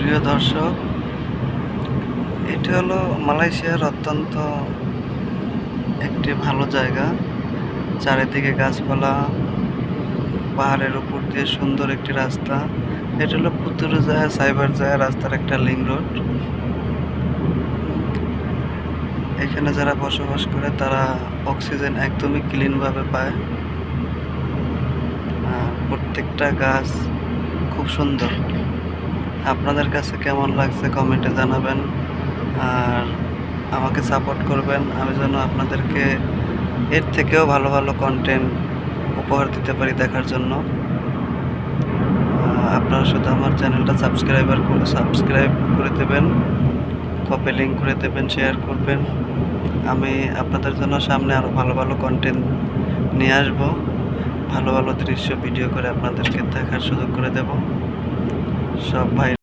প্রিয় দর্শক, এটি হলো মালয়েশিয়ার অত্যন্ত একটি ভালো জায়গা। চারিদিকে গাছপালা, পাহাড়ের উপর দিয়ে সুন্দর একটি রাস্তা। এটা হলো পুতুরজায়া সাইবারজায়া রাস্তার একটা লিংক রোড। এখানে যারা বসবাস করে তারা অক্সিজেন একদমই ক্লিনভাবে পায়। প্রত্যেকটা গাছ খুব সুন্দর। আপনাদের কাছে কেমন লাগছে কমেন্টে জানাবেন, আর আমাকে সাপোর্ট করবেন আমি যেন আপনাদেরকে এর থেকেও ভালো ভালো কন্টেন্ট উপহার দিতে পারি দেখার জন্য। আপনারা শুধু আমার চ্যানেলটা সাবস্ক্রাইব করে দেবেন, কপি লিঙ্ক করে দেবেন, শেয়ার করবেন। আমি আপনাদের জন্য সামনে আরও ভালো ভালো কন্টেন্ট নিয়ে আসবো, ভালো ভালো দৃশ্য ভিডিও করে আপনাদেরকে দেখার সুযোগ করে দেব। সব ভাই